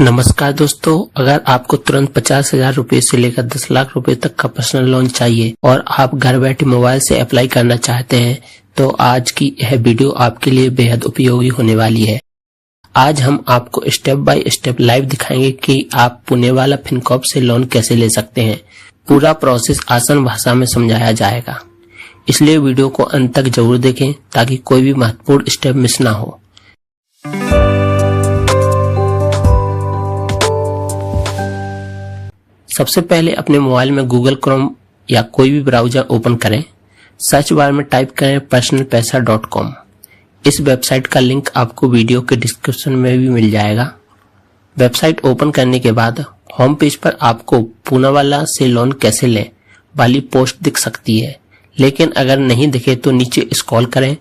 नमस्कार दोस्तों, अगर आपको तुरंत 50,000 रुपए से लेकर 10 लाख रुपए तक का पर्सनल लोन चाहिए और आप घर बैठे मोबाइल से अप्लाई करना चाहते हैं तो आज की यह वीडियो आपके लिए बेहद उपयोगी होने वाली है। आज हम आपको स्टेप बाय स्टेप लाइव दिखाएंगे कि आप पुणेवाला फिनकॉर्प से लोन कैसे ले सकते हैं। पूरा प्रोसेस आसान भाषा में समझाया जाएगा, इसलिए वीडियो को अंत तक जरूर देखें ताकि कोई भी महत्वपूर्ण स्टेप मिस ना हो। सबसे पहले अपने मोबाइल में गूगल क्रोम या कोई भी ब्राउजर ओपन करें। सर्च बार में टाइप करें personalpaisa.com। इस वेबसाइट का लिंक आपको वीडियो के डिस्क्रिप्शन में भी मिल जाएगा। वेबसाइट ओपन करने के बाद होम पेज पर आपको पूनावाला से लोन कैसे लें वाली पोस्ट दिख सकती है, लेकिन अगर नहीं दिखे तो नीचे स्क्रॉल करें।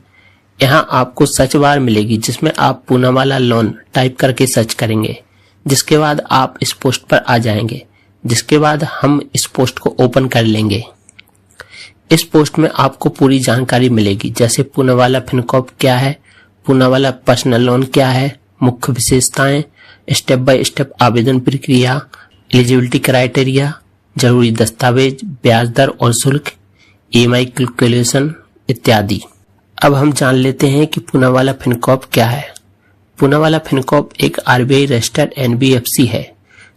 यहाँ आपको सर्च बार मिलेगी जिसमें आप पूनावाला लोन टाइप करके सर्च करेंगे, जिसके बाद आप इस पोस्ट पर आ जाएंगे, जिसके बाद हम इस पोस्ट को ओपन कर लेंगे। इस पोस्ट में आपको पूरी जानकारी मिलेगी, जैसे पूनावाला फिनकॉर्प क्या है, पूनावाला पर्सनल लोन क्या है, मुख्य विशेषताएं, स्टेप बाय स्टेप आवेदन प्रक्रिया, एलिजिबिलिटी क्राइटेरिया, जरूरी दस्तावेज, ब्याज दर और शुल्क, EMI कैलकुलेशन इत्यादि। अब हम जान लेते हैं कि पूनावाला फिनकॉर्प क्या है। पूनावाला फिनकॉर्प एक RBI रजिस्टर्ड NBFC है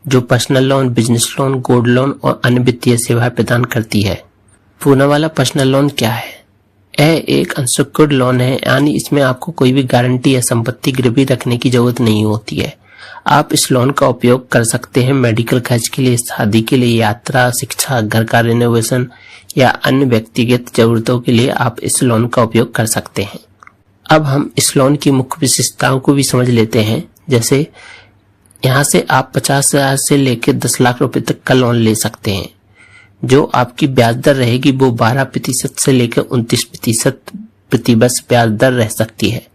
जो personal loan, business loan, gold loan और अन्य वित्तीय सेवाएं प्रदान करती है। पूनावाला पर्सनल लोन क्या है? यह एक अनसिक्योर्ड लोन है, यानी इसमें आपको कोई भी गारंटी या संपत्ति गिरवी रखने की जरूरत नहीं होती है। आप इस लोन का उपयोग कर सकते हैं मेडिकल खर्च के लिए, शादी के लिए, यात्रा, शिक्षा, घर का रिनोवेशन या अन्य व्यक्तिगत जरूरतों के लिए आप इस लोन का उपयोग कर सकते हैं। अब हम इस लोन की मुख्य विशेषताओं को भी समझ लेते हैं। जैसे यहाँ से आप 50,000 से लेकर 10 लाख रुपए तक का लोन ले सकते हैं। जो आपकी ब्याज दर रहेगी वो 12% से लेकर 29% प्रतिवर्ष ब्याज दर रह सकती है,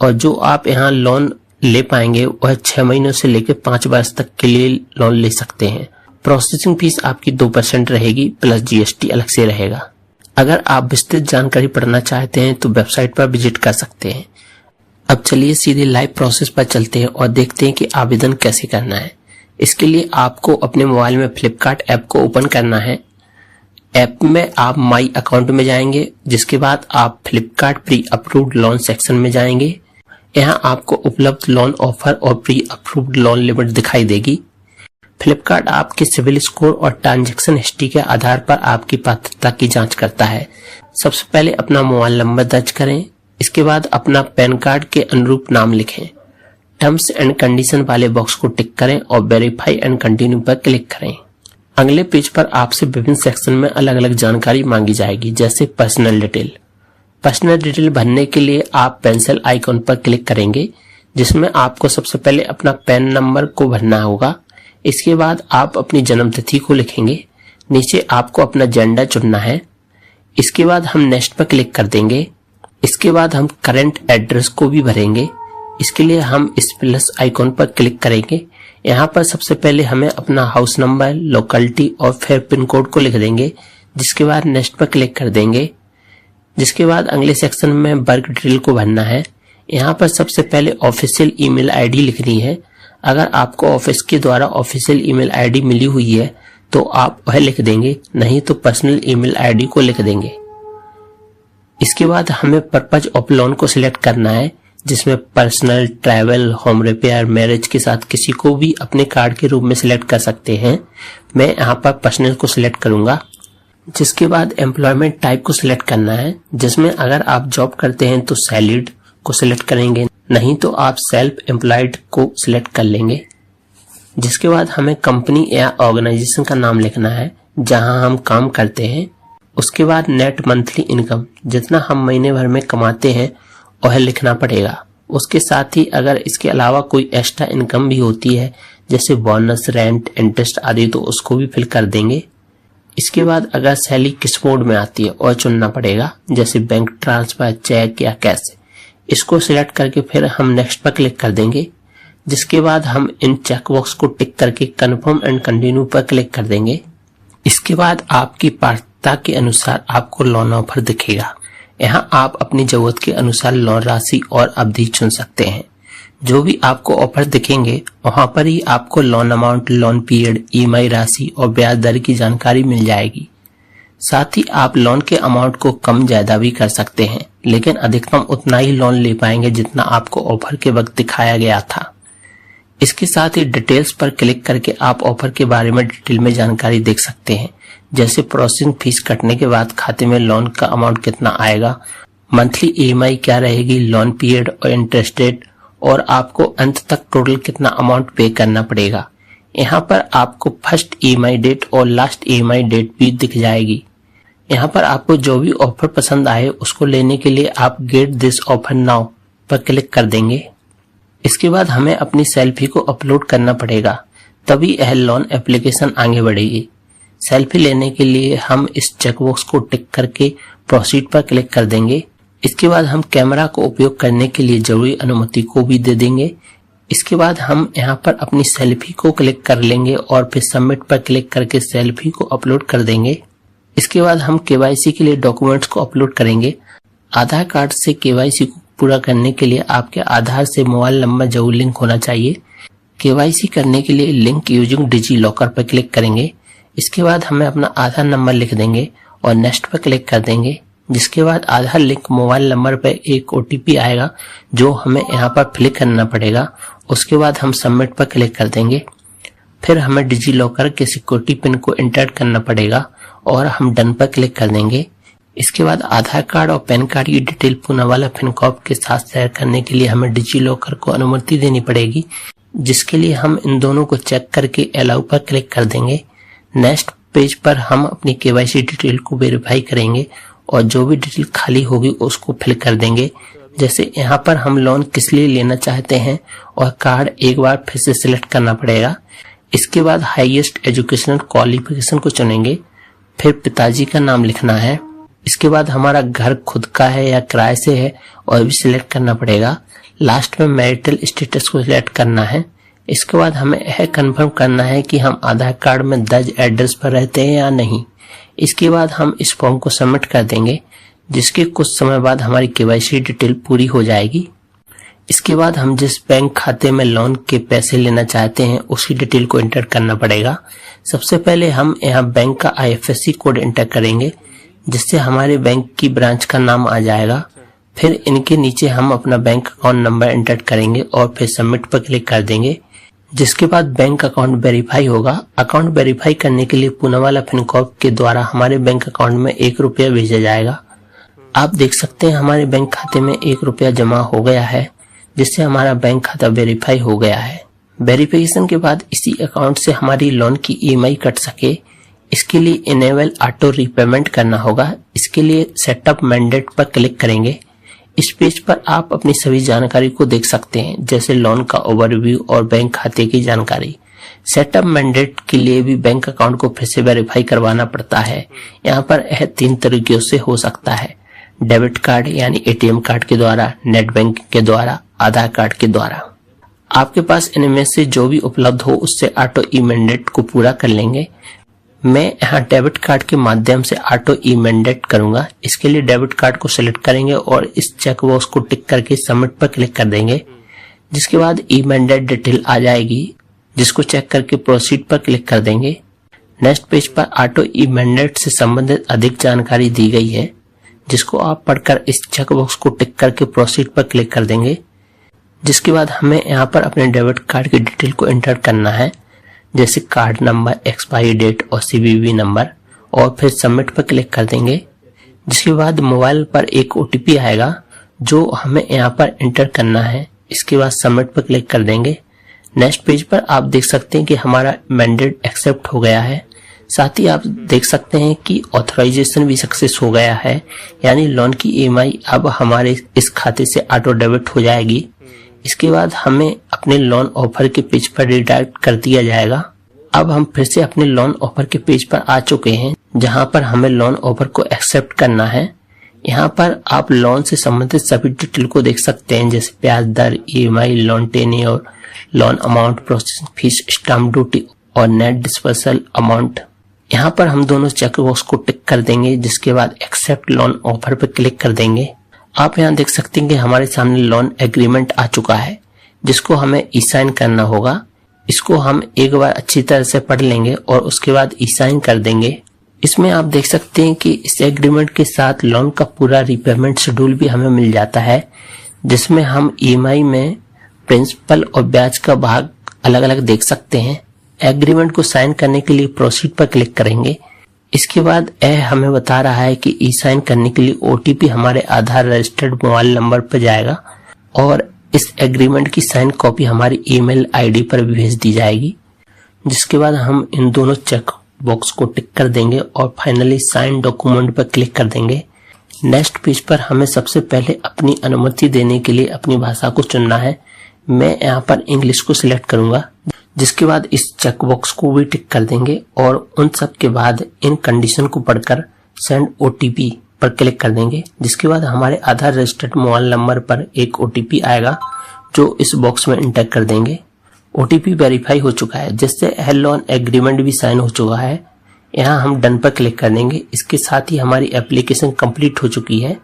और जो आप यहाँ लोन ले पाएंगे वह 6 महीनों से लेकर 5 वर्ष तक के लिए लोन ले सकते हैं। प्रोसेसिंग फीस आपकी 2% रहेगी, प्लस GST अलग से रहेगा। अगर आप विस्तृत जानकारी पढ़ना चाहते हैं तो वेबसाइट पर विजिट कर सकते हैं। अब चलिए सीधे लाइव प्रोसेस पर चलते हैं और देखते हैं कि आवेदन कैसे करना है। इसके लिए आपको अपने मोबाइल में फ्लिपकार्ट ऐप को ओपन करना है। ऐप में आप माई अकाउंट में जाएंगे, जिसके बाद आप Flipkart pre approved loan section में जाएंगे। यहाँ आपको उपलब्ध लोन ऑफर और प्री अप्रूव्ड लोन लिमिट दिखाई देगी। फ्लिपकार्ट आपके सिविल स्कोर और ट्रांजैक्शन हिस्ट्री के आधार पर आपकी पात्रता की जांच करता है। सबसे पहले अपना मोबाइल नंबर दर्ज करें, इसके बाद अपना पैन कार्ड के अनुरूप नाम लिखें। टर्म्स एंड कंडीशन वाले बॉक्स को टिक करें और वेरीफाई एंड कंटिन्यू पर क्लिक करें। अगले पेज पर आपसे विभिन्न सेक्शन में अलग अलग जानकारी मांगी जाएगी, जैसे पर्सनल डिटेल। पर्सनल डिटेल भरने के लिए आप पेंसिल आइकॉन पर क्लिक करेंगे, जिसमें आपको सबसे पहले अपना पैन नंबर को भरना होगा। इसके बाद आप अपनी जन्म तिथि को लिखेंगे। नीचे आपको अपना जेंडर चुनना है। इसके बाद हम नेक्स्ट पर क्लिक कर देंगे। इसके बाद हम करंट एड्रेस को भी भरेंगे। इसके लिए हम इस प्लस आइकॉन पर क्लिक करेंगे। यहाँ पर सबसे पहले हमें अपना हाउस नंबर, लोकेलिटी और फिर पिन कोड को लिख देंगे, जिसके बाद नेक्स्ट पर क्लिक कर देंगे। जिसके बाद अगले सेक्शन में वर्क डिटेल को भरना है। यहाँ पर सबसे पहले ऑफिशियल ईमेल आईडी लिखनी है। अगर आपको ऑफिस के द्वारा ऑफिशियल ईमेल आईडी मिली हुई है तो आप वह लिख देंगे, नहीं तो पर्सनल ईमेल आईडी को लिख देंगे। इसके बाद हमें पर्पज ऑफ लोन को सिलेक्ट करना है, जिसमें personal, travel, home repair, marriage के साथ किसी को भी अपने कार्ड के रूप में सिलेक्ट कर सकते हैं। मैं यहाँ पर पर्सनल को सिलेक्ट करूंगा। जिसके बाद एम्प्लॉयमेंट टाइप को सिलेक्ट करना है, जिसमें अगर आप जॉब करते हैं तो सैलरीड को सिलेक्ट करेंगे, नहीं तो आप सेल्फ एम्प्लॉयड को सिलेक्ट कर लेंगे। जिसके बाद हमें कंपनी या ऑर्गेनाइजेशन का नाम लिखना है जहां हम काम करते हैं। उसके बाद नेट मंथली इनकम, जितना हम महीने भर में कमाते हैं वह लिखना पड़ेगा। उसके साथ ही अगर इसके अलावा कोई एक्स्ट्रा इनकम भी होती है, जैसे बोनस, रेंट, इंटरेस्ट आदि, तो उसको भी फिल कर देंगे। इसके बाद अगर सैलरी किस मोड में आती है और चुनना पड़ेगा, जैसे बैंक ट्रांसफर, चेक या कैश। इसको सिलेक्ट करके फिर हम नेक्स्ट पर क्लिक कर देंगे। जिसके बाद हम इन चेक बॉक्स को टिक करके कंफर्म एंड कंटिन्यू पर क्लिक कर देंगे। इसके बाद आपकी पात्रता के अनुसार आपको लोन ऑफर दिखेगा। यहाँ आप अपनी जरूरत के अनुसार लोन राशि और अवधि चुन सकते हैं। जो भी आपको ऑफर दिखेंगे वहां पर ही आपको loan amount, loan period, EMI राशि और ब्याज दर की जानकारी मिल जाएगी। साथ ही आप लोन के अमाउंट को कम ज्यादा भी कर सकते हैं, लेकिन अधिकतम उतना ही लोन ले पाएंगे जितना आपको ऑफर के वक्त दिखाया गया था। इसके साथ ही डिटेल्स पर क्लिक करके आप ऑफर के बारे में डिटेल में जानकारी देख सकते हैं, जैसे प्रोसेसिंग फीस कटने के बाद खाते में लोन का अमाउंट कितना आएगा, मंथली ईएमआई क्या रहेगी, लोन पीरियड और इंटरेस्ट रेट, और आपको अंत तक टोटल कितना अमाउंट पे करना पड़ेगा। यहाँ पर आपको फर्स्ट ईएमआई डेट और लास्ट ईएमआई डेट भी दिख जाएगी। यहाँ पर आपको जो भी ऑफर पसंद आए उसको लेने के लिए आप गेट दिस ऑफर नाउ पर क्लिक कर देंगे। इसके बाद हमें अपनी सेल्फी को अपलोड करना पड़ेगा, तभी यह लोन एप्लीकेशन आगे बढ़ेगी। सेल्फी लेने के लिए हम इस चेकबॉक्स को टिक करके प्रोसीड पर क्लिक कर देंगे। इसके बाद हम कैमरा को उपयोग करने के लिए जरूरी अनुमति को भी दे देंगे। इसके बाद हम यहाँ पर अपनी सेल्फी को क्लिक कर लेंगे और फिर सबमिट पर क्लिक करके सेल्फी को अपलोड कर देंगे। इसके बाद हम केवाईसी के लिए डॉक्यूमेंट्स को अपलोड करेंगे। आधार कार्ड से केवाईसी को पूरा करने के लिए आपके आधार से मोबाइल नंबर जरूर लिंक होना चाहिए। केवाईसी करने के लिए लिंक यूजिंग डिजी लॉकर पर क्लिक करेंगे। इसके बाद हमें अपना आधार नंबर लिख देंगे और नेक्स्ट पर क्लिक कर देंगे, जिसके बाद आधार लिंक मोबाइल नंबर पर एक ओटीपी आएगा जो हमें यहाँ पर फिल करना पड़ेगा। उसके बाद हम सबमिट पर क्लिक कर देंगे। फिर हमें डिजी लॉकर के सिक्योरिटी पिन को इंटर करना पड़ेगा और हम डन पर क्लिक कर देंगे। इसके बाद आधार कार्ड और पैन कार्ड की डिटेल पुणे वाला फिनकॉर्प के साथ शेयर करने के लिए हमें डिजी लॉकर को अनुमति देनी पड़ेगी, जिसके लिए हम इन दोनों को चेक करके अलाउ पर क्लिक कर देंगे। नेक्स्ट पेज पर हम अपनी केवाईसी डिटेल को वेरीफाई करेंगे और जो भी डिटेल खाली होगी उसको फिल कर देंगे। जैसे यहाँ पर हम लोन किस लिए लेना चाहते हैं और कार्ड एक बार फिर से सिलेक्ट करना पड़ेगा। इसके बाद हाईएस्ट एजुकेशनल क्वालिफिकेशन को चुनेंगे। फिर पिताजी का नाम लिखना है। इसके बाद हमारा घर खुद का है या किराए से है और भी सिलेक्ट करना पड़ेगा। लास्ट में मैरिटल स्टेटस को सिलेक्ट करना है। इसके बाद हमें यह कंफर्म करना है कि हम आधार कार्ड में दर्ज एड्रेस पर रहते हैं या नहीं। इसके बाद हम इस फॉर्म को सबमिट कर देंगे, जिसके कुछ समय बाद हमारी केवाईसी डिटेल पूरी हो जाएगी। इसके बाद हम जिस बैंक खाते में लोन के पैसे लेना चाहते हैं उसकी डिटेल को एंटर करना पड़ेगा। सबसे पहले हम यहाँ बैंक का आईएफएससी कोड एंटर करेंगे, जिससे हमारे बैंक की ब्रांच का नाम आ जाएगा। फिर इनके नीचे हम अपना बैंक अकाउंट नंबर एंटर करेंगे और फिर सबमिट पर क्लिक कर देंगे, जिसके बाद बैंक अकाउंट वेरीफाई होगा। अकाउंट वेरीफाई करने के लिए पुणे वाला फिनकॉर्प के द्वारा हमारे बैंक अकाउंट में 1 रुपया भेजा जाएगा। आप देख सकते हैं हमारे बैंक खाते में 1 रुपया जमा हो गया है, जिससे हमारा बैंक खाता वेरीफाई हो गया है। वेरिफिकेशन के बाद इसी अकाउंट से हमारी लोन की ईएमआई कट सके, इसके लिए इनेबल ऑटो रीपेमेंट करना होगा। इसके लिए सेटअप मैंडेट पर क्लिक करेंगे। इस पेज पर आप अपनी सभी जानकारी को देख सकते हैं, जैसे लोन का ओवरव्यू और बैंक खाते की जानकारी। सेटअप मैंडेट के लिए भी बैंक अकाउंट को फिर से वेरीफाई करवाना पड़ता है। यहाँ पर यह 3 तरीकों से हो सकता है: डेबिट कार्ड यानी एटीएम कार्ड के द्वारा, नेट बैंकिंग के द्वारा, आधार कार्ड के द्वारा। आपके पास इनमें से जो भी उपलब्ध हो उससे ऑटो ई मैंडेट को पूरा कर लेंगे। मैं यहाँ डेबिट कार्ड के माध्यम से ऑटो ई मैंडेट करूंगा। इसके लिए डेबिट कार्ड को सिलेक्ट करेंगे और इस चेक बॉक्स को टिक करके सबमिट पर क्लिक कर देंगे, जिसके बाद ई मैंडेट डिटेल आ जाएगी, जिसको चेक करके प्रोसीड पर क्लिक कर देंगे। नेक्स्ट पेज पर ऑटो ई मैंडेट से संबंधित अधिक जानकारी दी गई है, जिसको आप पढ़कर इस चेक बॉक्स को टिक करके प्रोसीड पर क्लिक कर देंगे, जिसके बाद हमें यहाँ पर अपने डेबिट कार्ड की डिटेल को एंटर करना है, जैसे कार्ड नंबर, एक्सपायरी डेट और सीवीवी नंबर, और फिर सबमिट पर क्लिक कर देंगे। जिसके बाद मोबाइल पर एक ओटीपी आएगा जो हमें यहाँ पर एंटर करना है। इसके बाद सबमिट पर क्लिक कर देंगे। नेक्स्ट पेज पर आप देख सकते हैं कि हमारा मैंडेट एक्सेप्ट हो गया है। साथ ही आप देख सकते हैं कि ऑथराइजेशन भी सक्सेस हो गया है, यानी लोन की ईएमआई अब हमारे इस खाते से ऑटो डेबिट हो जाएगी। इसके बाद हमें अपने लोन ऑफर के पेज पर रिडायरेक्ट कर दिया जाएगा। अब हम फिर से अपने लोन ऑफर के पेज पर आ चुके हैं, जहां पर हमें लोन ऑफर को एक्सेप्ट करना है। यहाँ पर आप लोन से संबंधित सभी डिटेल को देख सकते हैं, जैसे ब्याज दर, EMI, loan tenure, loan amount, processing fee, stamp duty और नेट डिस्बर्सल अमाउंट। यहाँ पर हम दोनों चेक बॉक्स को टिक कर देंगे, जिसके बाद एक्सेप्ट लोन ऑफर पर क्लिक कर देंगे। आप यहाँ देख सकते हैं कि हमारे सामने लोन एग्रीमेंट आ चुका है। जिसको हमें ई साइन करना होगा। इसको हम एक बार अच्छी तरह से पढ़ लेंगे और उसके बाद ई साइन कर देंगे। इसमें आप देख सकते हैं कि इस एग्रीमेंट के साथ लोन का पूरा रीपेमेंट शेड्यूल भी हमें मिल जाता है, जिसमें हम ईएमआई में प्रिंसिपल और ब्याज का भाग अलग अलग देख सकते हैं। एग्रीमेंट को साइन करने के लिए प्रोसीड पर क्लिक करेंगे। इसके बाद यह हमें बता रहा है कि ई साइन करने के लिए ओटीपी हमारे आधार रजिस्टर्ड मोबाइल नंबर पर जाएगा और इस एग्रीमेंट की साइन कॉपी हमारी ईमेल आईडी पर भी भेज दी जाएगी। जिसके बाद हम इन दोनों चेक बॉक्स को टिक कर देंगे और फाइनली साइन डॉक्यूमेंट पर क्लिक कर देंगे। नेक्स्ट पेज पर हमें सबसे पहले अपनी अनुमति देने के लिए अपनी भाषा को चुनना है। मैं यहाँ पर इंग्लिश को सिलेक्ट करूंगा। जिसके बाद इस चेक बॉक्स को भी टिक कर देंगे और उन सब के बाद इन कंडीशन को पढ़कर सेंड ओटीपी पर क्लिक कर देंगे। जिसके बाद हमारे आधार रजिस्टर्ड मोबाइल नंबर पर एक ओटीपी आएगा जो इस बॉक्स में इंटर कर देंगे। ओटीपी वेरीफाई हो चुका है, जिससे यह लोन एग्रीमेंट भी साइन हो चुका है। यहाँ हम डन पर क्लिक कर देंगे। इसके साथ ही हमारी एप्लीकेशन कंप्लीट हो चुकी है।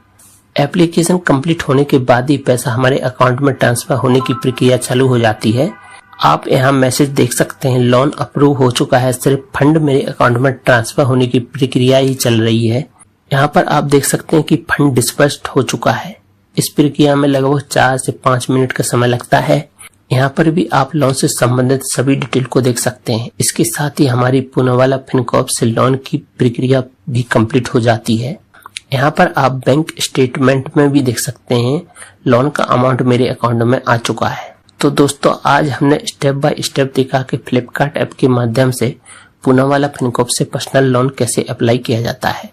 एप्लीकेशन कंप्लीट होने के बाद ही पैसा हमारे अकाउंट में ट्रांसफर होने की प्रक्रिया चालू हो जाती है। आप यहाँ मैसेज देख सकते हैं, लोन अप्रूव हो चुका है, सिर्फ फंड मेरे अकाउंट में ट्रांसफर होने की प्रक्रिया ही चल रही है। यहाँ पर आप देख सकते हैं कि फंड डिस्पर्स्ड हो चुका है। इस प्रक्रिया में लगभग 4 से 5 मिनट का समय लगता है। यहाँ पर भी आप लोन से संबंधित सभी डिटेल को देख सकते हैं। इसके साथ ही हमारी पूनावाला फिनकॉर्प से लोन की प्रक्रिया भी कंप्लीट हो जाती है। यहाँ पर आप बैंक स्टेटमेंट में भी देख सकते हैं लोन का अमाउंट मेरे अकाउंट में आ चुका है। तो दोस्तों, आज हमने स्टेप बाय स्टेप देखा कि फ्लिपकार्ट ऐप के माध्यम से पूनावाला फिनकॉर्प से पर्सनल लोन कैसे अप्लाई किया जाता है।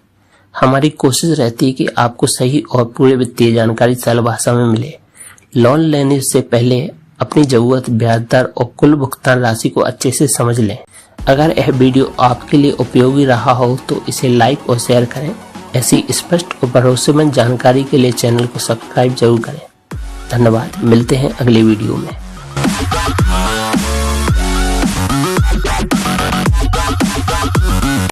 हमारी कोशिश रहती है कि आपको सही और पूरे वित्तीय जानकारी सरल भाषा में मिले। लोन लेने से पहले अपनी जरूरत, ब्याज दर और कुल भुगतान राशि को अच्छे से समझ लें। अगर यह वीडियो आपके लिए उपयोगी रहा हो तो इसे लाइक और शेयर करें। ऐसी स्पष्ट और भरोसेमंद जानकारी के लिए चैनल को सब्सक्राइब जरूर करें। धन्यवाद। मिलते हैं अगले वीडियो में।